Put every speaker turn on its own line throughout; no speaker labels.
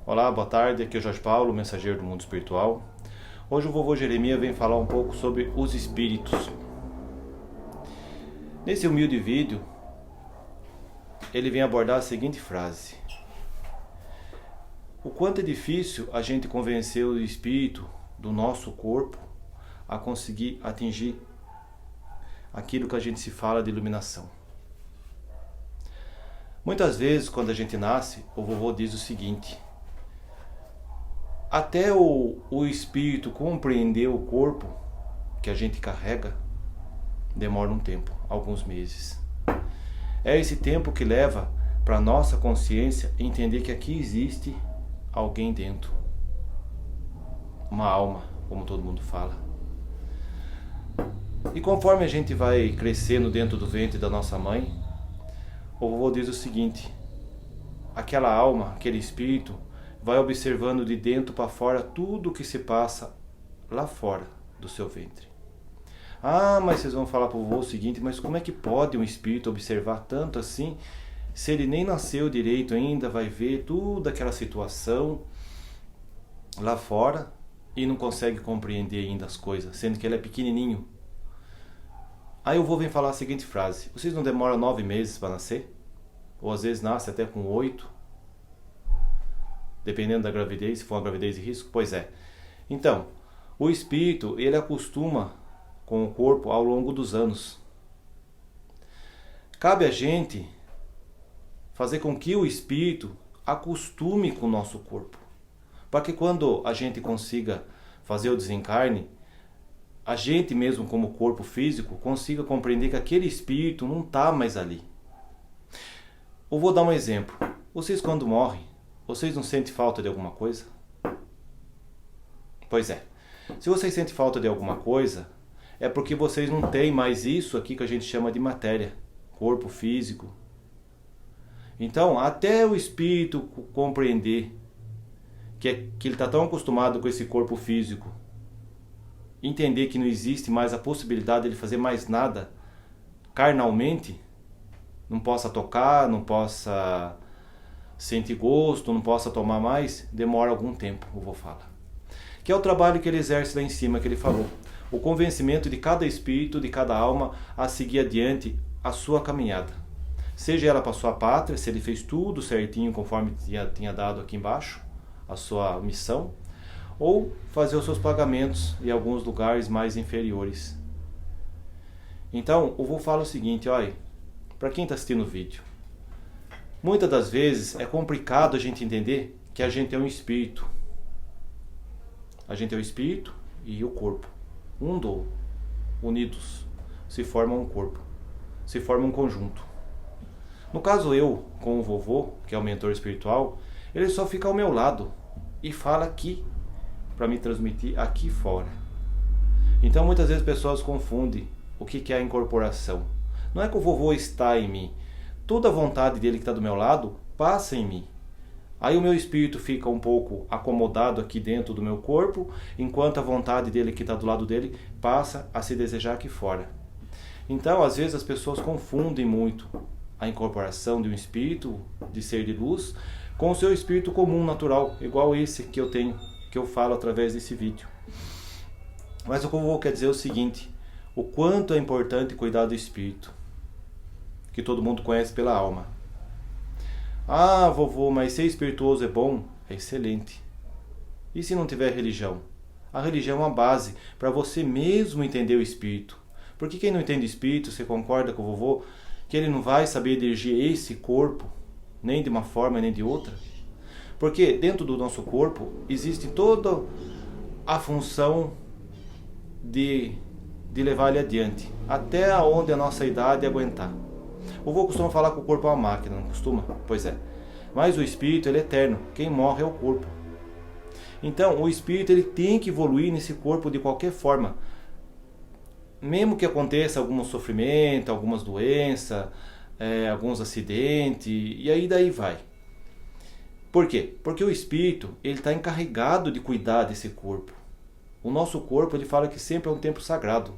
Olá, boa tarde, aqui é o Jorge Paulo, mensageiro do mundo espiritual. Hoje o vovô Jeremias vem falar um pouco sobre os espíritos. Nesse humilde vídeo, ele vem abordar a seguinte frase: o quanto é difícil a gente convencer o espírito do nosso corpo a conseguir atingir aquilo que a gente se fala de iluminação. Muitas vezes, quando a gente nasce, o vovô diz o seguinte: até o espírito compreender o corpo que a gente carrega, demora um tempo, alguns meses. É esse tempo que leva para a nossa consciência entender que aqui existe alguém dentro. Uma alma, como todo mundo fala. E conforme a gente vai crescendo dentro do ventre da nossa mãe, o vovô diz o seguinte: aquela alma, aquele espírito, vai observando de dentro para fora tudo o que se passa lá fora do seu ventre. Ah, mas vocês vão falar para o vovô o seguinte: mas como é que pode um espírito observar tanto assim, se ele nem nasceu direito ainda, vai ver toda aquela situação lá fora e não consegue compreender ainda as coisas, sendo que ele é pequenininho? Aí o vovô vem falar a seguinte frase: vocês não demoram 9 meses para nascer? Ou às vezes nasce até com 8? Dependendo da gravidez, se for uma gravidez de risco? Pois é. Então, o espírito, ele acostuma com o corpo ao longo dos anos. Cabe a gente fazer com que o espírito acostume com o nosso corpo, para que quando a gente consiga fazer o desencarne, a gente mesmo como corpo físico consiga compreender que aquele espírito não está mais ali. Eu vou dar um exemplo. Vocês quando morrem, vocês não sentem falta de alguma coisa? Pois é. Se vocês sentem falta de alguma coisa, é porque vocês não têm mais isso aqui que a gente chama de matéria, corpo físico. Então, até o espírito compreender que ele está tão acostumado com esse corpo físico, entender que não existe mais a possibilidade de ele fazer mais nada carnalmente, não possa tocar, não possa sentir gosto, não possa tomar mais, demora algum tempo, eu vou falar. Que é o trabalho que ele exerce lá em cima, que ele falou. O convencimento de cada espírito, de cada alma, a seguir adiante a sua caminhada. Seja ela para sua pátria, se ele fez tudo certinho conforme tinha dado aqui embaixo, a sua missão, ou fazer os seus pagamentos em alguns lugares mais inferiores. Então, eu vou falar o seguinte, olha, para quem está assistindo o vídeo, muitas das vezes é complicado a gente entender que a gente é um espírito. A gente é o espírito e o corpo. Unidos, se formam um corpo. Se forma um conjunto. No caso eu, com o vovô, que é o mentor espiritual, ele só fica ao meu lado e fala aqui, para me transmitir aqui fora. Então muitas vezes as pessoas confundem o que é a incorporação. Não é que o vovô está em mim. Toda a vontade dele que está do meu lado passa em mim. Aí o meu espírito fica um pouco acomodado aqui dentro do meu corpo, enquanto a vontade dele que está do lado dele passa a se desejar aqui fora. Então, às vezes as pessoas confundem muito a incorporação de um espírito, de ser de luz, com o seu espírito comum, natural, igual esse que eu tenho, que eu falo através desse vídeo. Mas o que eu vou quer dizer é o seguinte: o quanto é importante cuidar do espírito, que todo mundo conhece pela alma. Ah, vovô, mas ser espirituoso é bom? É excelente. E se não tiver religião? A religião é uma base para você mesmo entender o espírito. Porque quem não entende o espírito, você concorda com o vovô, que ele não vai saber dirigir esse corpo, nem de uma forma nem de outra? Porque dentro do nosso corpo existe toda a função de levar ele adiante, até onde a nossa idade aguentar. O vovô costuma falar que o corpo é uma máquina, não costuma? Pois é. Mas o espírito, ele é eterno. Quem morre é o corpo. Então, o espírito, ele tem que evoluir nesse corpo de qualquer forma. Mesmo que aconteça algum sofrimento, algumas doenças, alguns acidentes, e aí daí vai. Por quê? Porque o espírito, ele está encarregado de cuidar desse corpo. O nosso corpo, ele fala que sempre é um templo sagrado.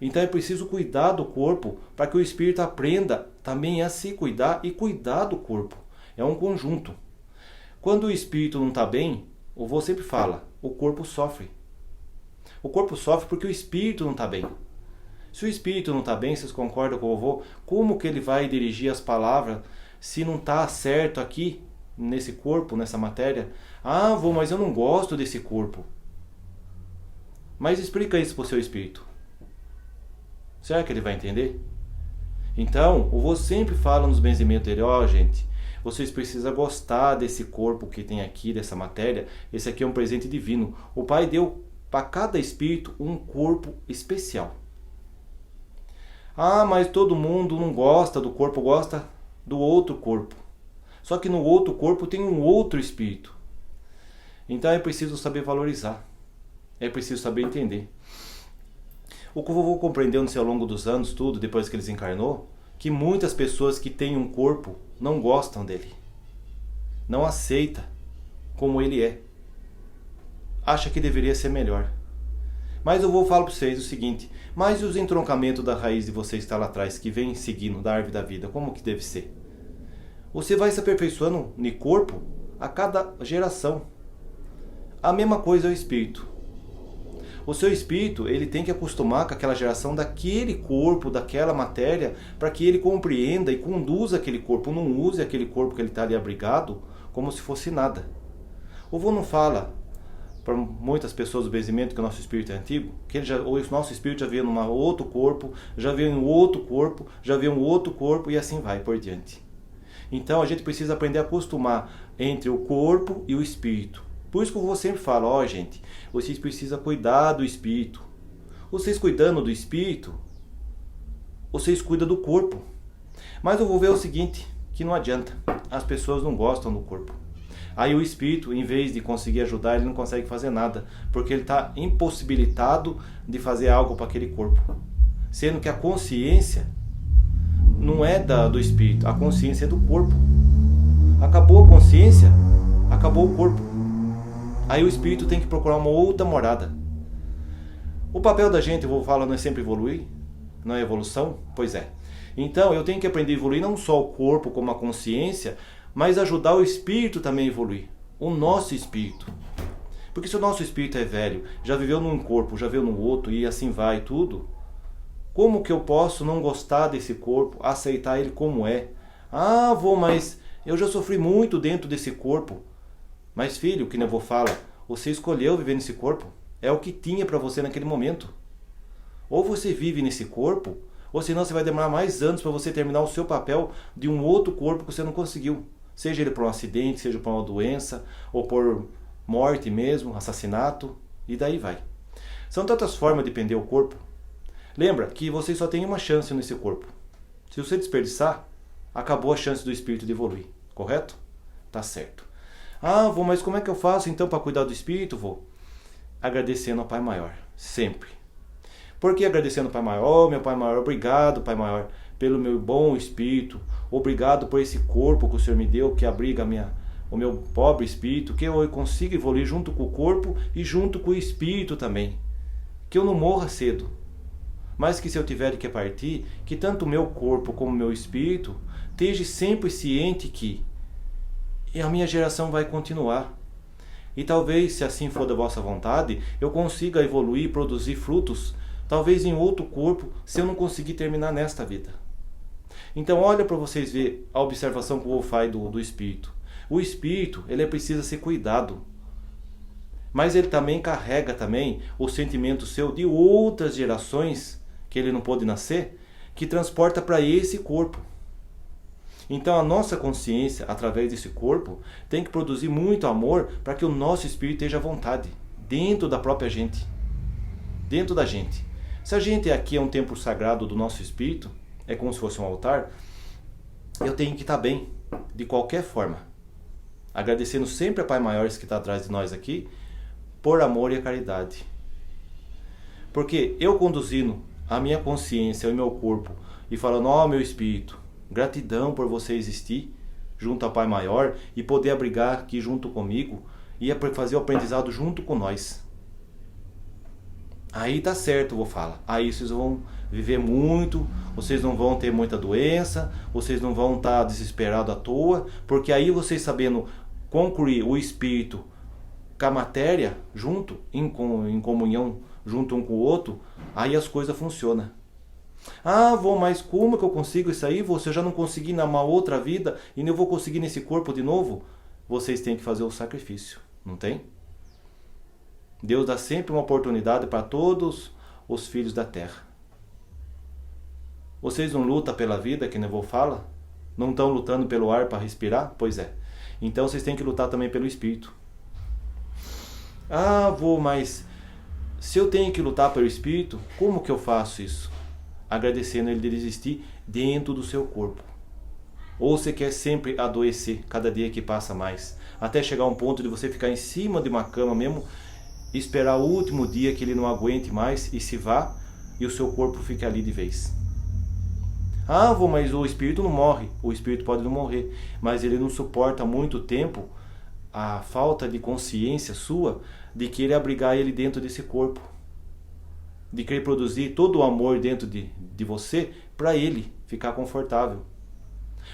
Então é preciso cuidar do corpo para que o espírito aprenda também a se cuidar e cuidar do corpo. É um conjunto. Quando o espírito não está bem, o vô sempre fala, o corpo sofre. O corpo sofre porque o espírito não está bem. Se o espírito não está bem, vocês concordam com o vô? Como que ele vai dirigir as palavras se não está certo aqui, nesse corpo, nessa matéria? Ah, vô, mas eu não gosto desse corpo. Mas explica isso para o seu espírito. Será que ele vai entender? Então, o vô sempre fala nos benzimentos dele, gente, vocês precisam gostar desse corpo que tem aqui, dessa matéria. Esse aqui é um presente divino. O Pai deu para cada espírito um corpo especial. Ah, mas todo mundo não gosta do corpo, gosta do outro corpo. Só que no outro corpo tem um outro espírito. Então é preciso saber valorizar. É preciso saber entender. O que o vovô compreendeu ao longo dos anos, tudo, depois que ele desencarnou, que muitas pessoas que têm um corpo não gostam dele. Não aceita como ele é. Acha que deveria ser melhor. Mas eu vou falar para vocês o seguinte, mas e os entroncamentos da raiz de vocês está lá atrás, que vem seguindo da árvore da vida, como que deve ser? Você vai se aperfeiçoando no corpo a cada geração. A mesma coisa é o espírito. O seu espírito, ele tem que acostumar com aquela geração daquele corpo, daquela matéria, para que ele compreenda e conduza aquele corpo, não use aquele corpo que ele está ali abrigado como se fosse nada. O vô não fala para muitas pessoas do benzimento que o nosso espírito é antigo, que o nosso espírito já veio num outro corpo, já veio em outro corpo, já veio em outro corpo e assim vai por diante. Então a gente precisa aprender a acostumar entre o corpo e o espírito. Por isso que eu vou sempre falar, gente, vocês precisam cuidar do espírito. Vocês cuidando do espírito, vocês cuidam do corpo. Mas eu vou ver o seguinte, que não adianta, as pessoas não gostam do corpo. Aí o espírito, em vez de conseguir ajudar, ele não consegue fazer nada, porque ele está impossibilitado de fazer algo para aquele corpo. Sendo que a consciência não é do espírito, a consciência é do corpo. Acabou a consciência, acabou o corpo. Aí o espírito tem que procurar uma outra morada. O papel da gente, eu vou falar, não é sempre evoluir? Não é evolução? Pois é. Então eu tenho que aprender a evoluir não só o corpo como a consciência, mas ajudar o espírito também a evoluir. O nosso espírito. Porque se o nosso espírito é velho, já viveu num corpo, já viveu no outro e assim vai tudo, como que eu posso não gostar desse corpo, aceitar ele como é? Ah, vô, mas eu já sofri muito dentro desse corpo. Mas filho, que nem eu vou falar, você escolheu viver nesse corpo. É o que tinha para você naquele momento. Ou você vive nesse corpo, ou senão você vai demorar mais anos para você terminar o seu papel de um outro corpo que você não conseguiu. Seja ele por um acidente, seja por uma doença, ou por morte mesmo, assassinato, e daí vai. São tantas formas de prender o corpo. Lembra que você só tem uma chance nesse corpo. Se você desperdiçar, acabou a chance do espírito de evoluir. Correto? Tá certo. Ah, vô, mas como é que eu faço então para cuidar do espírito, vô? Agradecendo ao Pai Maior, sempre. Por que agradecendo ao Pai Maior? Meu Pai Maior, obrigado, Pai Maior, pelo meu bom espírito. Obrigado por esse corpo que o Senhor me deu, que abriga o meu pobre espírito, que eu consiga evoluir junto com o corpo e junto com o espírito também. Que eu não morra cedo. Mas que se eu tiver que partir, que tanto o meu corpo como o meu espírito esteja sempre ciente que a minha geração vai continuar. E talvez, se assim for da vossa vontade, eu consiga evoluir e produzir frutos, talvez em outro corpo, se eu não conseguir terminar nesta vida. Então olha para vocês ver a observação que o vô faz do espírito. O espírito, ele precisa ser cuidado. Mas ele também carrega o sentimento seu de outras gerações, que ele não pôde nascer, que transporta para esse corpo. Então a nossa consciência, através desse corpo, tem que produzir muito amor para que o nosso espírito esteja à vontade, dentro da própria gente. Dentro da gente. Se a gente aqui é um templo sagrado do nosso espírito, é como se fosse um altar, eu tenho que estar bem, de qualquer forma. Agradecendo sempre a Pai Maior que está atrás de nós aqui, por amor e a caridade. Porque eu conduzindo a minha consciência e o meu corpo e falando, meu espírito, gratidão por você existir junto ao Pai Maior e poder abrigar aqui junto comigo e fazer o aprendizado junto com nós. Aí tá certo, eu vou falar. Aí vocês vão viver muito, vocês não vão ter muita doença, vocês não vão estar desesperados à toa, porque aí vocês sabendo concluir o espírito com a matéria junto, em comunhão, junto um com o outro, aí as coisas funcionam. Ah, mas como que eu consigo isso aí? Se eu já não consegui numa outra vida e não vou conseguir nesse corpo de novo? Vocês têm que fazer o sacrifício, não tem? Deus dá sempre uma oportunidade para todos os filhos da terra. Vocês não lutam pela vida, que Neville fala? Não estão lutando pelo ar para respirar? Pois é. Então vocês têm que lutar também pelo espírito. Ah, mas se eu tenho que lutar pelo espírito, como que eu faço isso? Agradecendo ele de existir dentro do seu corpo. Ou você quer sempre adoecer cada dia que passa mais, até chegar a um ponto de você ficar em cima de uma cama mesmo, esperar o último dia que ele não aguente mais e se vá, e o seu corpo fica ali de vez. Ah, mas o espírito não morre. O espírito pode não morrer, mas ele não suporta muito tempo a falta de consciência sua de querer abrigar ele dentro desse corpo, de querer produzir todo o amor dentro de você para ele ficar confortável.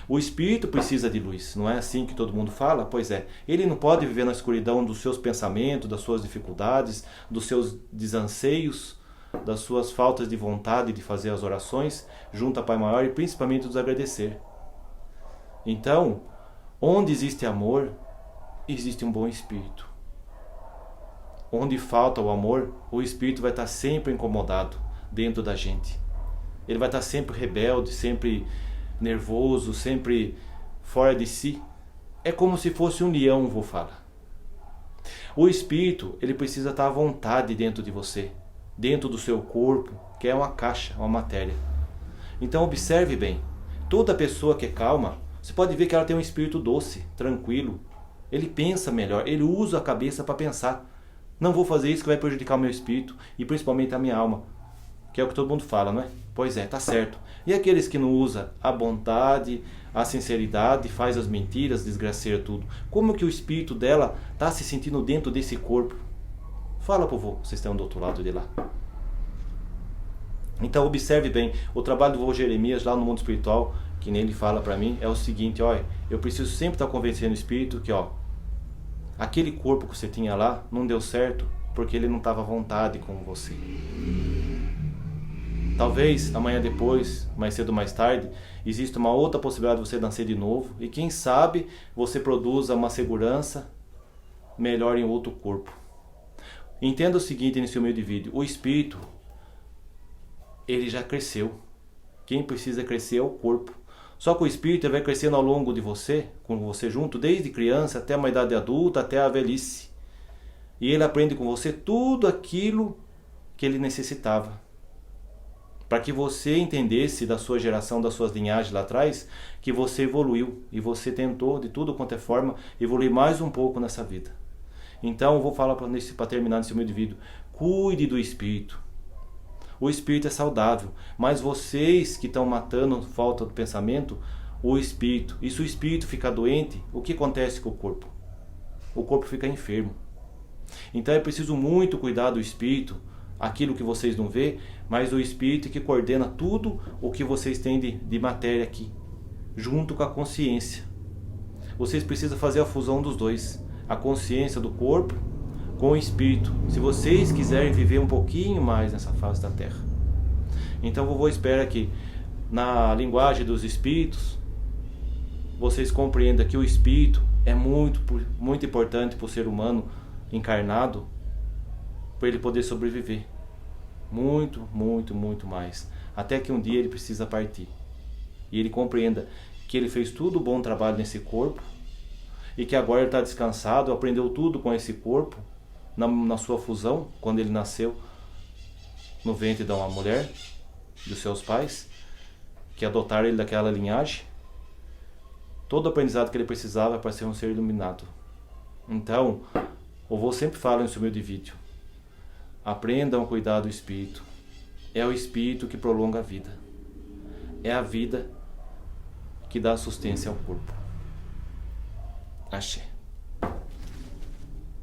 O espírito precisa de luz, não é assim que todo mundo fala? Pois é, ele não pode viver na escuridão dos seus pensamentos, das suas dificuldades, dos seus desanseios, das suas faltas de vontade de fazer as orações junto a Pai Maior e principalmente dos agradecer. Então, onde existe amor, existe um bom espírito. Onde falta o amor, o espírito vai estar sempre incomodado dentro da gente. Ele vai estar sempre rebelde, sempre nervoso, sempre fora de si. É como se fosse um leão, vou falar. O espírito, ele precisa estar à vontade dentro de você, dentro do seu corpo, que é uma caixa, uma matéria. Então observe bem, toda pessoa que é calma, você pode ver que ela tem um espírito doce, tranquilo. Ele pensa melhor, ele usa a cabeça para pensar. Não vou fazer isso que vai prejudicar o meu espírito e principalmente a minha alma, que é o que todo mundo fala, não é? Pois é, tá certo. E aqueles que não usam a bondade, a sinceridade, faz as mentiras, desgraceia tudo, como que o espírito dela está se sentindo dentro desse corpo? Fala, povo, vocês estão do outro lado de lá. Então observe bem, o trabalho do vô Jeremias lá no mundo espiritual, que nele fala para mim, é o seguinte, olha, eu preciso sempre estar convencendo o espírito que, aquele corpo que você tinha lá não deu certo porque ele não estava à vontade com você. Talvez amanhã depois, mais cedo ou mais tarde, exista uma outra possibilidade de você nascer de novo e quem sabe você produza uma segurança melhor em outro corpo. Entenda o seguinte nesse humilde vídeo, o espírito, ele já cresceu. Quem precisa crescer é o corpo. Só que o espírito vai crescendo ao longo de você, com você junto, desde criança até uma idade adulta, até a velhice. E ele aprende com você tudo aquilo que ele necessitava. Para que você entendesse da sua geração, das suas linhagens lá atrás, que você evoluiu. E você tentou, de tudo quanto é forma, evoluir mais um pouco nessa vida. Então eu vou falar para terminar nesse humilde vídeo. Cuide do espírito. O espírito é saudável, mas vocês que estão matando falta do pensamento, o espírito. E se o espírito ficar doente, o que acontece com o corpo? O corpo fica enfermo. Então é preciso muito cuidar do espírito, aquilo que vocês não vê, mas o espírito que coordena tudo o que vocês têm de matéria aqui, junto com a consciência. Vocês precisam fazer a fusão dos dois, a consciência do corpo com o espírito, se vocês quiserem viver um pouquinho mais nessa fase da Terra. Então o vovô espera que na linguagem dos espíritos vocês compreendam que o espírito é muito importante para o ser humano encarnado, para ele poder sobreviver muito, muito, muito mais, até que um dia ele precisa partir e ele compreenda que ele fez tudo o bom trabalho nesse corpo e que agora ele está descansado, aprendeu tudo com esse corpo na sua fusão, quando ele nasceu no ventre de uma mulher, dos seus pais, que adotaram ele daquela linhagem, todo o aprendizado que ele precisava para ser um ser iluminado. Então, o vô sempre fala em seu humilde vídeo, aprendam a cuidar do espírito, é o espírito que prolonga a vida, é a vida que dá assistência ao corpo. Axé.